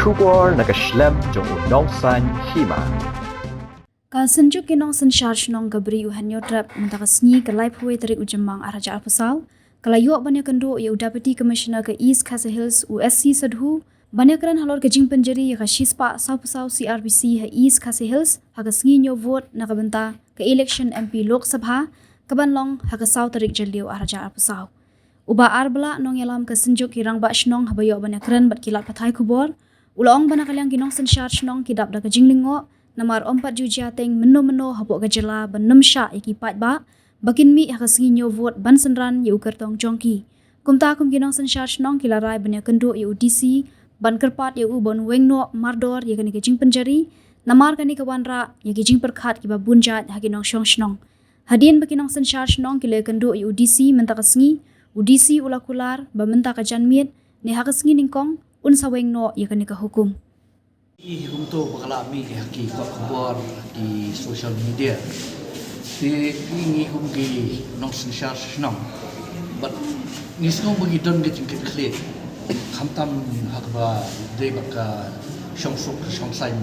Shubor nakaslem jong unong san hima. Kalsenjuk kinong sen charge nong gabri uhanyo trap mentakasni ke live huwe tarik ujemang araja alpasal. Kalayu banyak kendo ya Deputy Commissioner ke East Khasi Hills USC Sadhu banyak keran halor ke jing penjeri ya shispa sapusau CRBC ha East Khasi Hills ha kesngi nyo vote nakabenta ke election MP Lok Sabha kabanlong ha kesau tarik jalio araja alpasal. Uba arbala nong yalam ke senjuk kirang ba shnong habayo banyak keran bat kilat pathai kubor ulong banyak kaliang kinong sen charge nong kidap da ke jinglingo Namar 4 Jujia teng meno-meno habok gajela benem sya iki pat ba bakin mi hakas nginyo vote ban senran yu kertong jongki kumta kum ginong sen charge nong kilarai banya kendo yu DC ban kerpat yu bon wengno mardor ye kani kejing penjari namar kani kawanra ye kejing perkhat ki babunjat haginong shongshnong hadin bakinong sen charge nong kile kendo yu DC mentakas ngi UDC ulakular ba menta ka janmiet ne hakas ngi ningkong un sawengno ye kani ka hukum Untuk mengalami haki kabar di social media, di ini kumki nongsen syar senang, but ni semua begitu dengan klik, hamtam hakba dari baka syongsuk syongsai,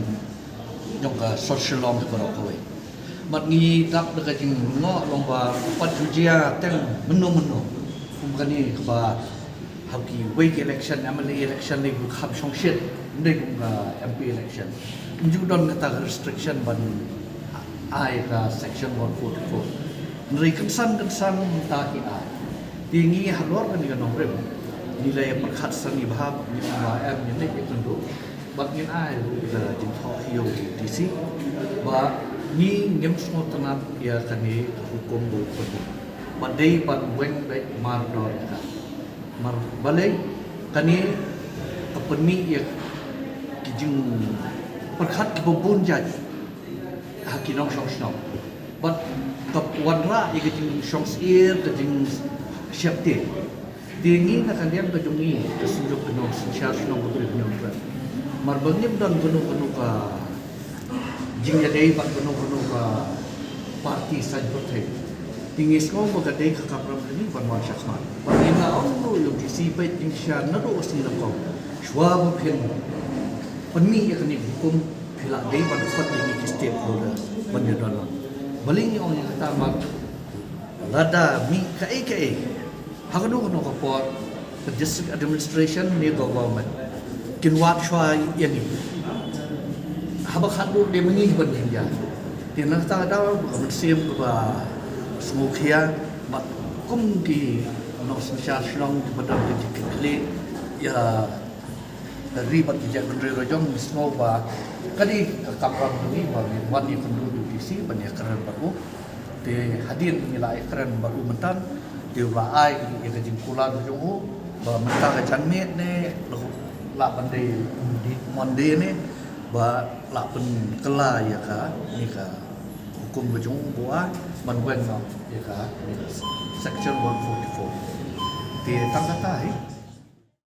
jongka social long berapa but ni tak dekat jengok lomba 4 Jujia teng menu kumkani kaba haki wake election, MLA election ni bukan syongshit. Ndai kumga MP election njudon kata restriction ban ai ka section 144 ndai kensan ta ki ai tingi halor kan ni nombre nilai perkhat sani bahab ni ma am ni nek tendu bak ni ai da jin tho hiyo DC ba ni ngem smo tanat ya kani hukum bu badai ban weng baik mar dor ka mar balai kani kapeni ya kijing perkhat kebun jaj hakinong shongsnong but kap wanra ye kijing shongsir kijing syapte dingi na kalian kajungi kesunjuk kenong syasnong betul kenong marbangim dan penuh ka jing ya dei pak penuh ka parti saj bote tinggi sko bagadai ka kapram ni banwan syasman bagina ongo yung disipai jing sya nado usni nakong shwa bukhen Peni yang ni hukum pilak day pada fat ini stakeholder penyedaran. Baling yang orang kata mak lada mi kai. Hagano kono kapor the district administration ni government kinwat shwa yani. Habak hadu de mengi ban ya. Tiana ta da bersih ba smukhia mak kum ki no sensya shlong pada dikle ya ribat dijak bendera rojong semua ba kali kapram ni wani penduduk di sini banyak keren baru di hadir nilai keren baru mentan di ulai yang kejingkulan rojong ba mentang janmet ne la bandai di monde ne ba la pen kela ya ka ni ka hukum rojong buat banwen no ya ka section 144 di tangkatai